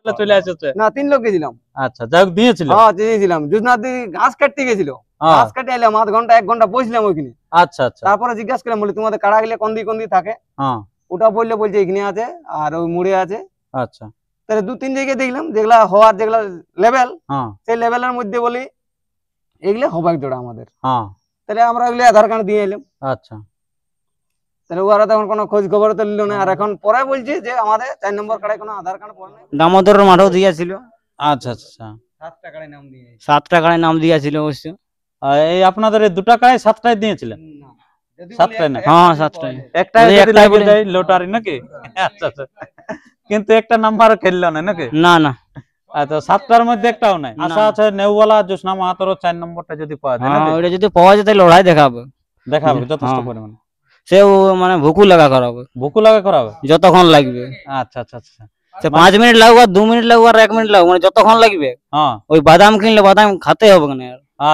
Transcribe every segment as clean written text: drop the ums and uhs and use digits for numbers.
চলে এসেছে না 3 লোক গেছিলাম। আচ্ছা, যাই হোক দিয়েছিল। হ্যাঁ দিয়েছিলাম। জুসনাথ দি ঘাস কাটতে গেছিল, ঘাস কাটে এলাম, আধ ঘন্টা 1 ঘন্টা বসলাম ওইখানে। আচ্ছা আচ্ছা। তারপরে জিজ্ঞাসা করলাম, বলি তোমাদের কাড়া গেলে কোন দিকে থাকে? হ্যাঁ ওটা বলছে এখানে আছে আর ওই মুড়ে আছে। আচ্ছা। তাহলে 2-3 জায়গায় দেখলাম যেগুলা হওয়ার, যেগুলা লেভেল, সেই লেভেলের মধ্যে বলি এগুলো হবাক জোড়া আমাদের। তাহলে আমরা ওইগুলো আধার কার্ড দিয়ে এলাম। আচ্ছা। তাহলে ওরা তখন কোনো খোঁজ খবর তো নিল না। আর এখন পরে বলছে যে আমাদের 4 নম্বর কাড়ায় কোনো আধার কার্ড পড়ে নাই। দামোদর মাঠও দিয়েছিল। আচ্ছা আচ্ছা। 7টা কাড়ায় নাম দিয়ে, 7টা কাড়ায় নাম দিয়েছিল অবশ্য। এই আপনাদের এই 2টা কাড়ায় 7টাই দিয়েছিলেন? 7টাই না? হ্যাঁ 7টাই। একটাই যদি লাগে যায় লটারি নাকি? আচ্ছা আচ্ছা। কিন্তু একটা নাম্বার খেললো না নাকি? না না। আচ্ছা, 7টার মধ্যে একটাও নাই। আশা আছে নেউওয়ালা জোসনা মাহাতোর 4 নম্বরটা যদি পাওয়া যায় নাকি? ওটা যদি পাওয়া যায় তাহলে লড়াই দেখাবে যথেষ্ট পরিমাণে। সেও মানে ভুকু লাগা করাবে, ভুকু লাগা করাবে যতক্ষণ লাগবে। আচ্ছা আচ্ছা আচ্ছা। 5 মিনিট লাগুক, 2 মিনিট লাগুক, আর 1 মিনিট লাগুক, মানে যতক্ষণ লাগবে। হ্যাঁ, ওই বাদাম কিনলে বাদাম খেতে হবে না।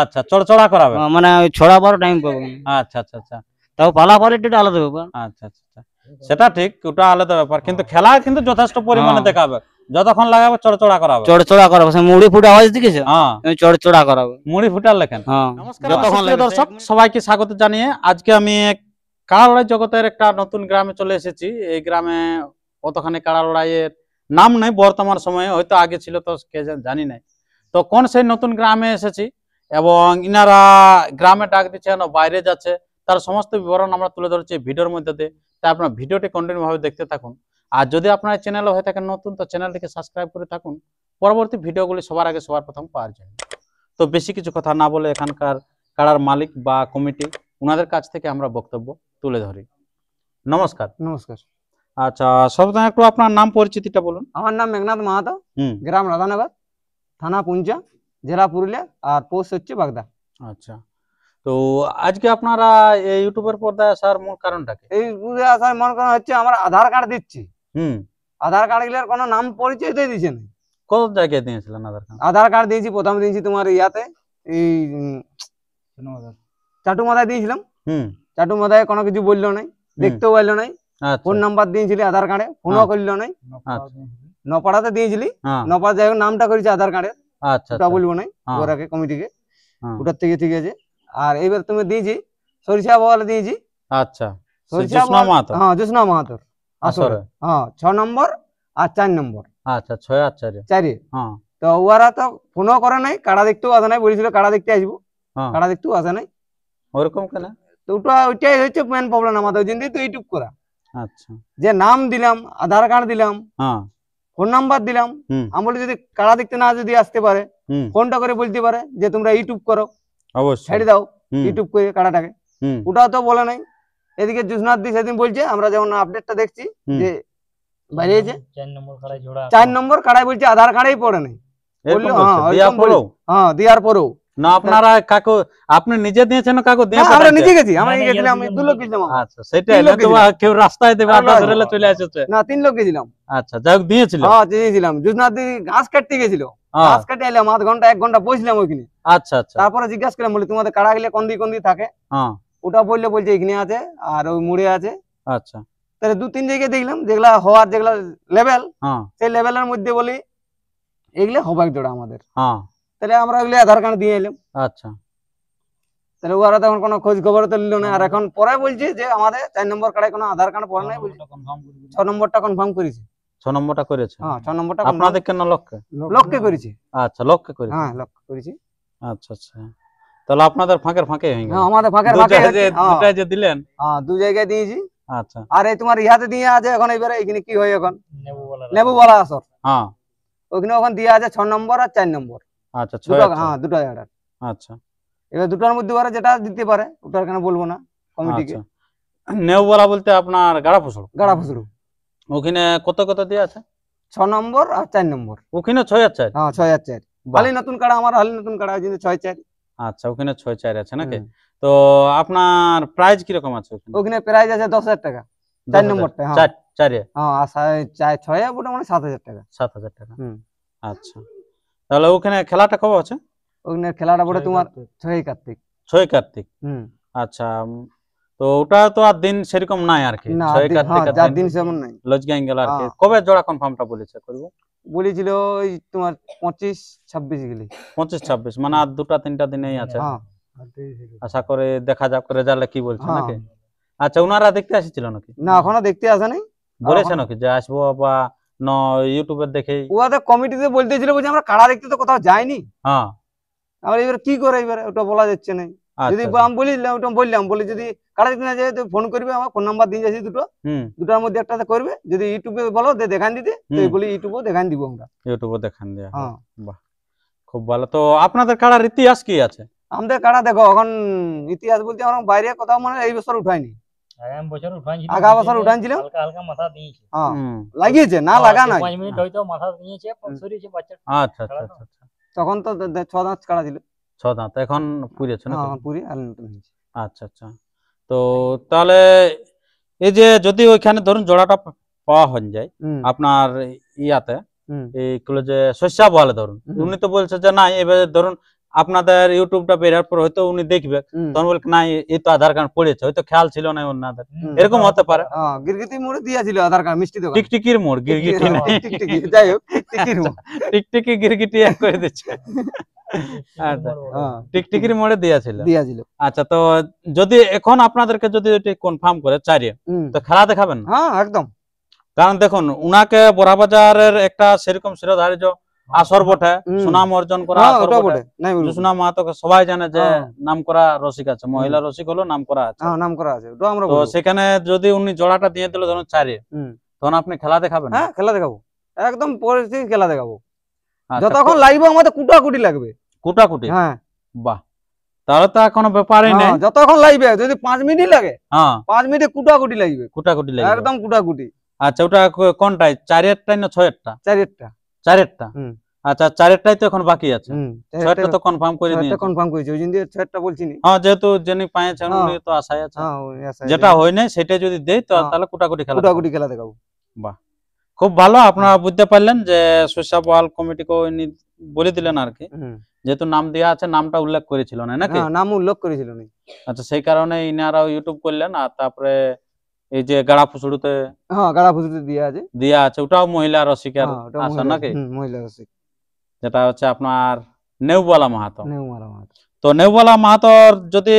আচ্ছা, চড়চড়া করাবে, মানে ওই ছড়াবার টাইম পাবে না। আচ্ছা আচ্ছা আচ্ছা। তাও পালাপালিটা আলাদা ব্যাপার। আচ্ছা আচ্ছা আচ্ছা, সেটা ঠিক, ওটা আলাদা ব্যাপার। কিন্তু খেলা কিন্তু যথেষ্ট পরিমাণে দেখাবে, যতক্ষণ লাগাবে চড়চড়া করাবে। চড়চড়া করাবে, মুড়ি ফুটা আওয়াজ দিকেছে? হ্যাঁ, চড়চড়া করাবে, মুড়ি ফুটার লেখেন। হ্যাঁ। যতক্ষণ দর্শক সবাইকে স্বাগত জানিয়ে আজকে আমি কাড়া লড়াই জগতের একটা নতুন গ্রামে চলে এসেছি। এই গ্রামে কতখানি কাড়া লড়াইয়ের নাম নেই বর্তমান সময়ে, হয়তো আগে ছিল, তো কে জানি নাই। তো কোন সেই নতুন গ্রামে এসেছি এবং ইনারা গ্রামে ডাক দিচ্ছেন, বাইরে যাচ্ছে, তার সমস্ত বিবরণ আমরা তুলে ধরছি ভিডিওর মধ্যে দিয়ে। তাই আপনার ভিডিওটি কন্টিনিউ ভাবে দেখতে থাকুন। আর যদি আপনার চ্যানেল হয়ে থাকেন নতুন, তো চ্যানেলটিকে সাবস্ক্রাইব করে থাকুন পরবর্তী ভিডিওগুলি সবার আগে সবার প্রথম পাওয়ার জন্য। তো বেশি কিছু কথা না বলে এখানকার কাড়ার মালিক বা কমিটি, ওনাদের কাছ থেকে আমরা বক্তব্য তুলে ধরি। নমস্কার। নমস্কার। আচ্ছা, সর্বপ্রথম একটু আপনার নাম পরিচিতিটা বলুন। আমার নাম মেঘনাথ মাহাতো, গ্রাম রাধানগর, থানা পুঞ্চা, জেলা পুরুলিয়া, আর পোস্ট হচ্ছে বাগদা। আচ্ছা, তো আজকে আপনারা এই ইউটিউবের পর্দায় আসার মূল কারণটা কি? এই পর্দায় আসার মূল কারণ হচ্ছে আমরা আধার কার্ড দিচ্ছি। আধার কার্ড গুলোর কোনো নাম পরিচয় দিয়ে দিচ্ছে না। কত জায়গায় দিয়েছিলেন আধার কার্ড? আধার কার্ড দিয়েছি, প্রথম দিয়েছি তোমার ইয়াতে, এই চাটুমাদায় দিয়েছিলাম। চাটুমাদায় কোনো কিছু বললো নাই, দেখতেও পাইলো নাই। ফোন নাম্বার দিয়েছিলি আধার কার্ডে, ফোনও করলো নাই। নপাড়াতে দিয়েছিলি, নপাড়া যাই হোক নামটা করেছি আধার কার্ডে, ওটা বলবো নাই ওরাকে, কমিটিকে, ওটার থেকে ঠিক আছে। আর এইবার তুমি দিয়েছি সরিষা বলে দিয়েছি। আচ্ছা, জোসনা মাহাতো। হ্যাঁ, জোসনা মাহাতোর আসরে। হ্যাঁ, 6 নম্বর আর 4 নম্বর। আচ্ছা, 6 আর 4। হ্যাঁ, তো ওরা তো ফোনও করে নাই, কাড়া দেখতেও আসে নাই, বলেছিল কাড়া দেখতে আসবো, কাড়া দেখতেও আসে নাই। ওরকম কেন? তো ওইটাই হচ্ছে মেন প্রবলেম আমাদের, ওই জন্য তো ইউটিউব করা। আচ্ছা, যে নাম দিলাম, আধার কার্ড দিলাম, ফোন নাম্বার দিলাম, আমি বলি যদি কাড়া দেখতে না যদি আসতে পারে, ফোনটা করে বলতে পারে যে তোমরা ইউটিউব করো, অবশ্যই ছেড়ে দাও ইউটিউব করে কাড়াটাকে। ওটাও তো বলে নাই। এদিকে জুসনাথ দি সেদিন বলছে, আমরা যেমন আপডেটটা দেখছি যে বাইরেছে 4 নম্বর কাড়াই বলছে আধার কার্ডেই পড়ে নাই। বললো হ্যাঁ, দেওয়ার পরেও না আপনারা কাকু আপনি নিজে দিয়েছেন, কাকু দিয়ে আমরা নিজে গেছি, আমরা নিজে গেছিলাম, আমি 2 লোক গেছিলাম। আচ্ছা, সেটাই না তো কেউ রাস্তায় দেবে আটা ধরে চলে এসেছে না, 3 লোক গেছিলাম। আচ্ছা, যাই হোক দিয়েছিল। হ্যাঁ, দিয়েছিলাম। জুসনাথ দি ঘাস কাটতে গেছিল, ঘাস কাটে এলাম, আধ ঘন্টা 1 ঘন্টা বসলাম ওইখানে। আচ্ছা আচ্ছা। তারপরে জিজ্ঞাসা করলাম, বলি তোমাদের কাড়া গেলে কোন দিকে থাকে? ওটা বলছে এখানে আছে আর ওই মুড়ে আছে। আচ্ছা, তাহলে 2-3 জায়গায় দেখলাম যেগুলা হওয়ার, যেগুলা লেভেল, সেই লেভেলের মধ্যে বলি এগুলো হবাক জোড়া আমাদের। তাহলে আমরা ওইগুলো আধার কার্ড দিয়ে এলাম। আচ্ছা, তাহলে ওরা তখন কোনো খোঁজ খবর তো নিল না। আর এখন পরে বলছে যে আমাদের 4 নম্বর কাড়ায় কোনো আধার কার্ড পড়ে নাই, 6 নম্বরটা কনফার্ম করেছে। 6 নম্বরটা করেছে? হ্যাঁ, 6 নম্বরটা আপনাদের কেন লক্ষ্যে করেছে? আচ্ছা, লক্ষ্যে করেছে। হ্যাঁ, লক্ষ্যে করেছে। আচ্ছা আচ্ছা, তাহলে আপনাদের ফাঁকের ফাঁকে হয়ে গেল। হ্যাঁ, আমাদের ফাঁকের ফাঁকে দুটাই যে দিলেন। হ্যাঁ, 2 জায়গায় দিয়েছি। আচ্ছা, আর এই তোমার ইহাতে দিয়ে আছে এখন, এবারে এখানে কি হয় এখন নেবুওয়ালা আসর। হ্যাঁ, ওখানে ওখানে দিয়ে আছে 6 নম্বর আর 4 নম্বর। আচ্ছা, হ্যাঁ, দুটো জায়গা। আচ্ছা, এবার দুটোর মধ্যে ওরা যেটা দিতে পারে ওটার কেন বলবো না কমিটিকে। নেউওয়ালা বলতে আপনার গাড়া ফসল? গাড়া ফসল। ওখানে কত কত দিয়ে আছে? 6 নম্বর আর 4 নম্বর। ওখানে 6 আর 4? হ্যাঁ, 6 আর 4। হালি নতুন কাড়া, আমার হালি নতুন কাড়া, কিন্তু 6 4। আচ্ছা, ওখানে 6 4 আছে নাকি? তো আপনার প্রাইস কি রকম আছে ওখানে? প্রাইস আছে 10,000 টাকা 4 নম্বরটা। হ্যাঁ, 4 হ্যাঁ, আর 6 মোটামুটি 7,000 টাকা। 7,000 টাকা। আচ্ছা, তাহলে ওখানে খেলাটা কবে আছে? ওখানে খেলাটা পড়ে তোমার 6 কার্তিক। 6 কার্তিক। আচ্ছা, তো ওটা তো আর দিন সেরকম নাই আর কি? 6 কার্তিক আর দিন সেমন নাই, লজগাইন গেল আর কি। কবে জোড়া কনফার্মটা বলেছে করব? বলেছিল ওই তোমার 25-26 গেলে। 25-26 মানে আর 2-3টা দিনেই আছে। হ্যাঁ আশা করে দেখা যাক রেজাল্টে কি বলছে হ্যাঁ। নাকি। আচ্ছা ওনারা দেখতে আসছিল নাকি? না এখনো দেখতে আসে নাই। বলেছে নাকি যে আসবো বা ইউটিউবে দেখেই? ওদের কমিটিতে বলতেছিল বলছে আমরা কাড়া দেখতে তো কোথাও যাইনি। হ্যাঁ আমরা এবার কি করে এবারে ওটা বলা যাচ্ছে না। যদি আচ্ছা আমি বললাম বলে যদি কাড়া দেখতে না যায় তো ফোন করবে, আমার ফোন নাম্বার দিয়ে যাচ্ছি দুটার মধ্যে একটাতে করবে। যদি ইউটিউবে বলো দেখান দিতে তো বলি ইউটিউবে দেখান দিব আমরা। ইউটিউবে দেখান দেয়া। হ্যাঁ বাহ খুব ভালো। তো আপনাদের কাড়ার ইতিহাস কি আছে? আমাদের কাড়া দেখো এখন ইতিহাস বলতে আমরা বাইরে কোথাও মানে এই বছর উঠাইনি, আগা বছর উঠাইছিলাম। হ্যাঁ লাগিয়েছে না লাগা নাই। আচ্ছা আচ্ছা আচ্ছা। তখন তো 6 দাঁত কাড়া ছিল। 6 দাঁত এখন পুড়েছে না? হ্যাঁ পুরি আর নতুন হয়েছে। আচ্ছা আচ্ছা। তো তাহলে এই যে যদি ওইখানে ধরুন জোড়াটা পাওয়া হয়ে যায় আপনার ইয়াতে এই যে শস্যা বলে ধরুন, উনি তো বলছে যে না এবার ধরুন আপনাদের ইউটিউবটা বেরার পর হয়তো উনি দেখবে তখন বলবে না এই তো আধার কার্ড পড়েছে, হয়তো খেয়াল ছিল না ওনাদের, এরকম হতে পারে। হ্যাঁ গিরগিটি মোড়ে দিয়েছিল আধার কার্ড মিষ্টি দোকান। টিকটিকির মোড়, গিরগিটি না টিকটিকি, যাই হোক টিকটিকির মোড়। টিকটিকি গিরগিটি এক করে দিচ্ছে। আচ্ছা টিকটিকির মোড়ে দিয়েছিল। আচ্ছা তো যদি এখন আপনাদেরকে যদি কনফার্ম করে চারিয়ে তো খেলা দেখাবেন? হ্যাঁ একদম। কারণ দেখুন উনাকে বড়াবাজারের একটা সেরকম শিরোধার্য আসর বটে, সুনাম অর্জন করা আসর বটে। জোসনা মাহাতোকে সবাই জানে যে নাম করা রসিক আছে, মহিলা রসিক হলো নাম করা আছে। নাম করা আছে তো সেখানে যদি উনি জোড়াটা দিয়ে দিল ধরুন চারিয়ে, তখন আপনি খেলা দেখাবেন? হ্যাঁ খেলা দেখাবো, একদম পরিস্থিতি খেলা দেখাবো। যতক্ষণ লাগবে আমাদের কুটাকুটি লাগবে। কুটাকুটি? হ্যাঁ বাহ তাহলে তো কোনো ব্যাপারই নেই। যতক্ষণ লাগবে, যদি 5 মিনিট লাগে 5 মিনিটে কুটাকুটি লাগবে। কুটাকুটি লাগবে একদম কুটাকুটি। আচ্ছা ওটা কোনটাই, 4-এরটাই না 6-এরটা? 4-এরটা। 4-এরটা। আচ্ছা 4-এরটাই তো এখন বাকি আছে। 6-এরটা তো কনফার্ম করে দিয়েছে। 6-এরটা কনফার্ম করেছে, ওই জন্য 6-এরটা বলছি না। হ্যাঁ যেহেতু যিনি পাইছেন উনি তো আশায় আছে। যেটা হয় নাই সেটা যদি দেই তো তাহলে কুটাকুটি খেলা দেখাবো। বাহ খুব ভালো, আপনারা বুঝতে পারলেন যে শস্যা বল কমিটিকে উনি বলে দিলেন আর কি, যেহেতু নাম দেওয়া আছে নামটা উল্লেখ করেছিল না নাকি? নাম উল্লেখ করেছিল না। আচ্ছা সেই কারণে ইনারাও ইউটিউব করলেন। আর তারপরে এই যে গাড়া ফুসুড়ুতে, হ্যাঁ গাড়া ফুসুড়ুতে দেয়া আছে, ওটাও মহিলা রসিকের আসা নাকি? মহিলা রসিক, যেটা হচ্ছে আপনার নেউবালা মাহাতো। তো নেউবালা মাহাতোর যদি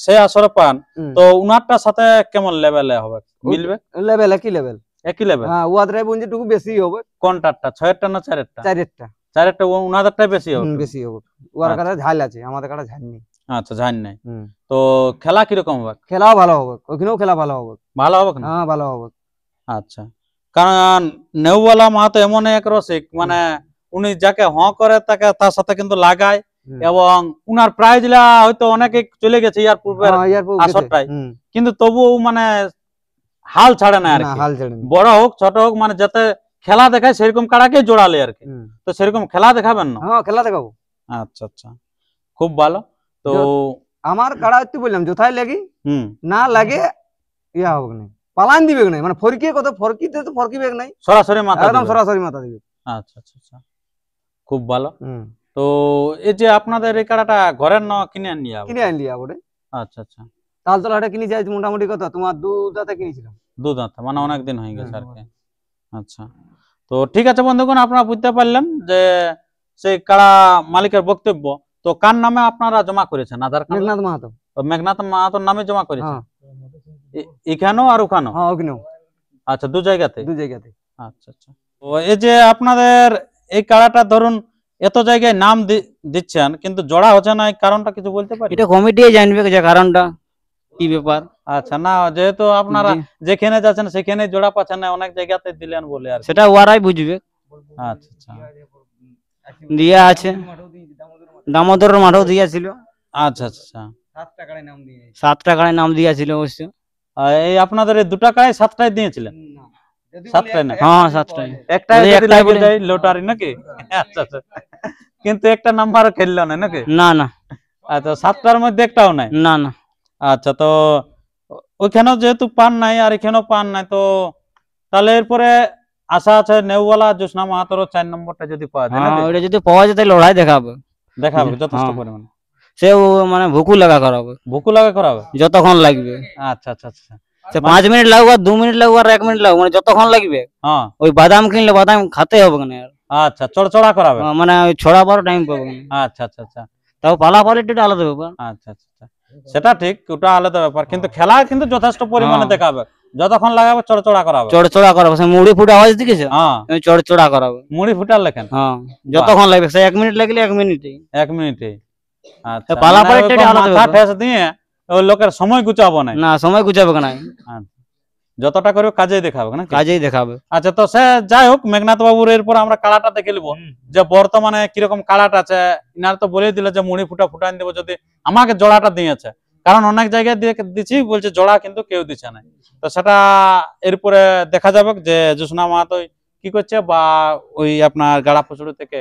সে আসরে পান তো উনারটার সাথে কেমন লেভেলে হবে, মিলবে? লেভেল একই লেভেল, একই লেভেল। হ্যাঁ ওয়াদরাই বঞ্জিটুকু বেশি হবে। কোনটারটা, 6-এরটা না 4-এরটা? 4-এরটা। 4-এরটা উনাদেরটাই বেশি হবে? বেশি হবে। ওর কাছে ঝাল আছে, আমাদের কাছে ঝাল নেই। আচ্ছা ঝাল নাই। তো খেলা কিরকম হবে? খেলাও ভালো হবে, ওখানেও খেলা ভালো হবে। ভালো হবে? হ্যাঁ ভালো হবে। আচ্ছা কারণ নেউবালা মাহাতো এমন এক রসিক, মানে উনি যাকে করে তাকে তার সাথে কিন্তু লাগায়, এবং উনার প্রাইজ হয়তো অনেকে চলে গেছে ইয়ার পূর্বের আসরটাই, কিন্তু তবুও মানে হাল ছাড়ে না আর কি। বড় হোক ছোট হোক মানে যাতে খেলা দেখায় সেরকম কাড়াকে জোড়ালে আর কি। তো সেরকম খেলা দেখাবেন না? হ্যাঁ খেলা দেখাবো। আচ্ছা আচ্ছা খুব ভালো। তো আমার কাড়া একটু বললাম যথাই লাগি না লাগে ইয়া হবে না, পালান দিবে না, মানে ফরকিয়ে কত ফরকিতে তো ফরকিবে নাই, সরাসরি মাথা একদম সরাসরি মাথা দিবে। আচ্ছা আচ্ছা আচ্ছা খুব ভালো। তো এই যে আপনাদের এই কাড়াটা ঘরের না কিনে আনলি বটে? আচ্ছা আচ্ছা। তালতলাটা কিনে যাই মোটামুটি কত তোমার 2 দাঁতে কিনেছিলাম। 2 দাঁত মানে অনেক দিন হয়ে গেছে আর কি। আচ্ছা তো ঠিক আছে বন্ধুগণ, আপনারা বুঝতে পারলেন যে সেই কাড়া মালিকের বক্তব্য। তো কার নামে আপনারা জমা করেছেন আধার কার্ড? মেঘনাথ মাহাতো। মেঘনাথ মাহাতোর নামে জমা করেছেন এখানেও আর ওখানেও? হ্যাঁ ওখানেও। আচ্ছা 2 জায়গাতে? 2 জায়গাতে। আচ্ছা আচ্ছা। তো এই যে আপনাদের এই কাড়াটা ধরুন এত জায়গায় নাম দিচ্ছেন কিন্তু জোড়া হচ্ছে না, এই কারণটা কিছু বলতে পারি? এটা কমিটি জানবে যে কারণটা কি ব্যাপার। আচ্ছা না যেহেতু আপনারা যেখানে যাচ্ছেন সেখানে জোড়া পাচ্ছেন না, অনেক জায়গাতে দিলেন বলে আর সেটা ওরাই বুঝবে। আচ্ছা আচ্ছা দিয়া আছে, দামোদর মাঠও দিয়েছিল। আচ্ছা আচ্ছা 7 টাকায় নাম দিয়েছিল অবশ্য। এই আপনাদের এই 2 টাকায় 7টায় দিয়েছিলেন? 7টায় না? হ্যাঁ 7টায়। একটাই লাগে যায় লটারি নাকি? আচ্ছা আচ্ছা কিন্তু একটা নাম্বার খেললো না নাকি? না না। আচ্ছা 7টার মধ্যে একটাও নাই? না না। আচ্ছা তো ওইখানেও যেহেতু পান নাই আর এখানেও পান নাই, তো তাহলে এরপরে আশা আছে নেউওয়ালা জোসনা মাহাতোর 4 নম্বরটা যদি পাওয়া যায় নাকি? ওটা যদি পাওয়া যায় তাহলে লড়াই দেখাবে যথেষ্ট পরিমাণে। সে মানে ভুকু লাগা করাবে যতক্ষণ লাগবে। আচ্ছা আচ্ছা আচ্ছা 5 মিনিট লাগুক, 2 মিনিট লাগুক, আর 1 মিনিট লাগুক, মানে যতক্ষণ লাগবে। ওই বাদাম কিনলে বাদাম খাতে হবে না, আচ্ছা, চড়চড়া করাবে। মানে ওই ছড়াবার টাইম পাবো না। আচ্ছা আচ্ছা আচ্ছা তাও পালাপালিটা একটু আলাদা ব্যাপার। আচ্ছা আচ্ছা আচ্ছা। সেটা ঠিক, ওটা আলাদা ব্যাপার, কিন্তু খেলা কিন্তু যথেষ্ট পরিমাণে দেখাবে। যতক্ষণ লাগাবে চড়চড়া করাবে। চড়চড়া করাবো, সে মুড়ি ফুটা আওয়াজ দিকেছে, হ্যাঁ চড়চড়া করাবো। মুড়ি ফুটার লেখেন? হ্যাঁ, যতক্ষণ লাগবে, সে 1 মিনিট লাগলে 1 মিনিটে। 1 মিনিটে। আচ্ছা, পালাপালিটা একটু আলাদা মাথা ব্যাপার। ঠেস দিয়ে ওই লোকের সময় গুচাবো না। না, সময় গুছাবে না, যতটা করে কাজেই দেখাবে না, কাজেই দেখাবে। আচ্ছা, তো সে যাই হোক, মেঘনাথ বাবুর এরপর আমরা কাড়াটা দেখে নিব যে বর্তমানে কিরকম কাড়াটা আছে। ইনার তো বলে দিল যে মুড়ি ফুটাই দেবো যদি আমাকে জোড়াটা দিয়েছে, কারণ অনেক জায়গায় দিচ্ছি বলছে জোড়া কিন্তু কেউ দিচ্ছে না। তো সেটা এরপরে দেখা যাবে যে জোসনা মাহাতো কি করছে, বা ওই আপনার গাড়া পশুড়ি থেকে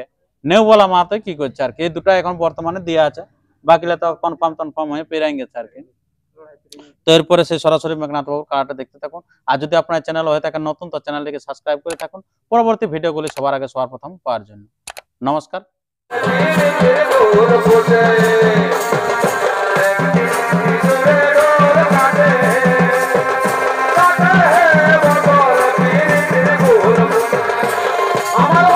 নেউবলা মাহাতো কি করছে আর কি। এই দুটো এখন বর্তমানে দেওয়া আছে, বাকিটা তো কনফার্ম হয়ে পেরাই গেছে আর কি। তো এরপরে সেই সরাসরি মেঘনাথ বাবুর কাড়াটা দেখতে থাকুন। আর যদি আপনার চ্যানেল হয়ে থাকেন নতুন, তো চ্যানেলটিকে সাবস্ক্রাইব করে থাকুন পরবর্তী ভিডিওগুলি সবার আগে সবার প্রথম পাওয়ার জন্য। নমস্কার। আমার